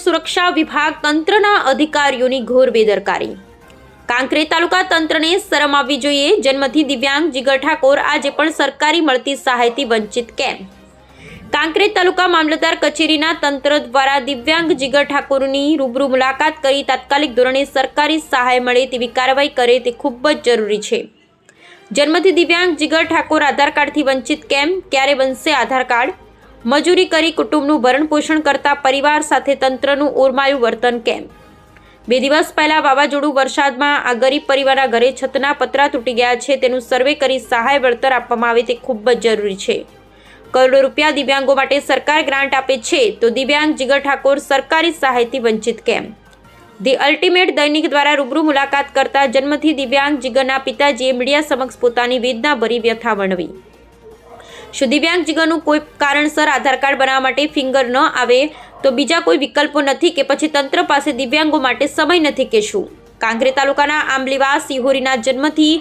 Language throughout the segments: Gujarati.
સુરક્ષા વિભાગ તંત્રના અધિકારીઓની ઘોર બેદરકારી। કાંકરેજ તાલુકા તંત્રને શરમ આવવી જોઈએ। જન્મથી દિવ્યાંગ જીગર ઠાકોર આજે પણ સરકારી મળતી સહાયથી વંચિત કેમ? કાંકરેજ તાલુકા મામલતદાર કચેરીના તંત્ર દ્વારા દિવ્યાંગ જીગર ઠાકોરની રૂબરૂ મુલાકાત કરી તાત્કાલિક ધોરણે સરકારી સહાય મળે તેવી કાર્યવાહી કરે તે ખૂબ જ જરૂરી છે। જન્મથી દિવ્યાંગ જીગર ઠાકોર આધાર કાર્ડથી વંચિત કેમ? ક્યારે બનશે આધાર કાર્ડ? મજૂરી કરી કુટુંબનું ભરણ પોષણ કરતા પરિવાર સાથે તંત્રનું ઓરમાયું વર્તન કેમ? 2 દિવસ પહેલા વાવાઝોડું વરસાદમાં આ ગરીબ પરિવારના ઘરે છતના પતરા તૂટી ગયા છે, તેનું સર્વે કરી સહાય વળતર આપવામાં આવે તે ખૂબ જ જરૂરી છે। કરોડો રૂપિયા દિવ્યાંગો માટે સરકાર ગ્રાન્ટ આપે છે, તો દિવ્યાંગ જીગર ઠાકોર સરકારી સહાયથી વંચિત કેમ? ધી અલ્ટિમેટ દૈનિક દ્વારા રૂબરૂ મુલાકાત કરતા જન્મથી દિવ્યાંગ જીગરના પિતાજીએ મીડિયા સમક્ષ પોતાની વેદનાભરી વ્યથા વર્ણવી। શું દિવ્યાંગ જીગરનું કોઈ કારણસર આધાર કાર્ડ બનાવવા માટે ફિંગર ન આવે તો બીજા કોઈ વિકલ્પો નથી કે પછી તંત્ર પાસે દિવ્યાંગો માટે સમય નથી કે શું? કાંકરેજ તાલુકાના આંબલીવાસ સિહોરીના જન્મથી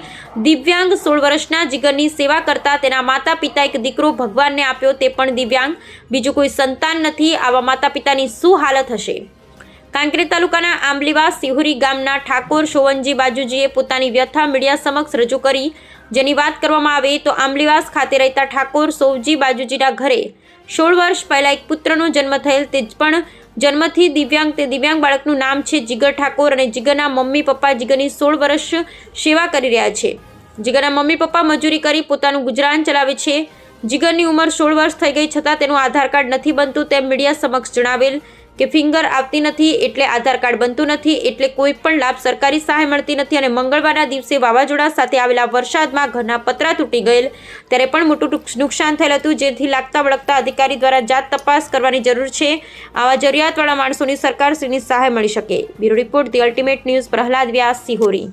દિવ્યાંગ 16 વર્ષના જીગરની સેવા કરતા તેના માતા પિતા એક દીકરો ભગવાનને આપ્યો, તે પણ દિવ્યાંગ, બીજું કોઈ સંતાન નથી। આવા માતા પિતાની શું હાલત હશે? કાંકરેજ તાલુકાના આંબલીવાસ સિહોરી ગામના ઠાકોર શોવનજી બાજુજીએ પોતાની વ્યથા મીડિયા સમક્ષ રજૂ કરી। જેની વાત કરવામાં આવે તો આંબલીવાસ ખાતે રહેતા ઠાકોર સોવજી બાજુજીના ઘરે 16 વર્ષ પહેલા એક પુત્રનો જન્મ થયેલ, તે પણ જન્મથી દિવ્યાંગ। તે દિવ્યાંગ બાળકનું નામ છે જીગર ઠાકોર અને જીગરના મમ્મી પપ્પા જીગરની 16 વર્ષ સેવા કરી રહ્યા છે। જીગરના મમ્મી પપ્પા મજૂરી કરી પોતાનું ગુજરાન ચલાવે છે। જીગરની ઉંમર 16 વર્ષ થઈ ગઈ છતાં તેનું આધાર કાર્ડ નથી બનતું તેમ મીડિયા સમક્ષ જણાવેલ કે ફિંગર આવતી નથી એટલે આધાર કાર્ડ બનતું નથી, એટલે કોઈ પણ લાભ સરકારી સહાય મળતી નથી। અને મંગળવારના દિવસે વાવાઝોડા સાથે આવેલા વરસાદમાં ઘરના પતરા તૂટી ગયેલ ત્યારે પણ મોટું નુકસાન થયેલ હતું, જેથી લાગતા વળગતા અધિકારી દ્વારા જાત તપાસ કરવાની જરૂર છે। આવા જરૂરિયાતવાળા માણસોની સરકારશ્રીની સહાય મળી શકે। Bureau report the ultimate news, Prahlad Vyas, Sihori.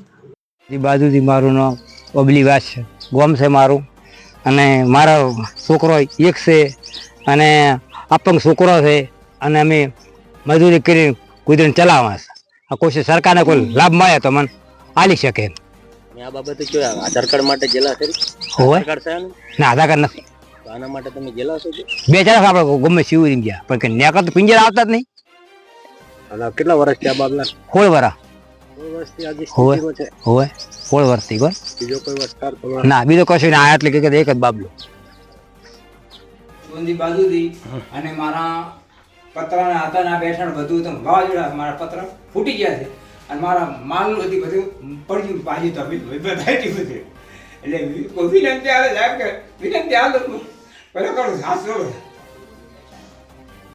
બાજુથી મારું નામ અબલીવાસ છે, ગોમ છે મારું, અને મારા છોકરો એક છે અને અપંગ છોકરો છે, અને અમે મજૂરી કરી ગુજરાન ચલાવવા છે। આ કોઈ સરકારને કોઈ લાભ મળે તો મને આલી શકે। આ બાબતે જો આધાર કાર્ડ માટે ગેલા છે? હોય આધાર કાર્ડ છે ના, આધાર કાર્ડ નથી। તો આના માટે તમે ગેલા છો? 2 ચાર આપણે ગમે શિવરી ગયા પણ કે ન્યા તો પિંજર આવતા જ નહીં। અને કેટલા વર્ષ થયા બાબલા? 16 વર્ષ। 16 વર્ષથી આજે સ્થિતિમાં છે? હોય 16 વર્ષથી ગો બીજો કોઈ વસ્તાર ના, બીજો કશું ના, એટલે કે એક જ બાબલો બાજુથી અને મારા પતરાના હતા ના બેઠણ બધું તો વાવાઝોડા મારા પતરા ફૂટી ગયા છે અને મારા માલ બધી બધું પડ્યું પાછી તો બધાઈ ગયું છે। એટલે વિનંતી આવે સાહેબ કે વિનંતી આવે પેલો કરું સાસો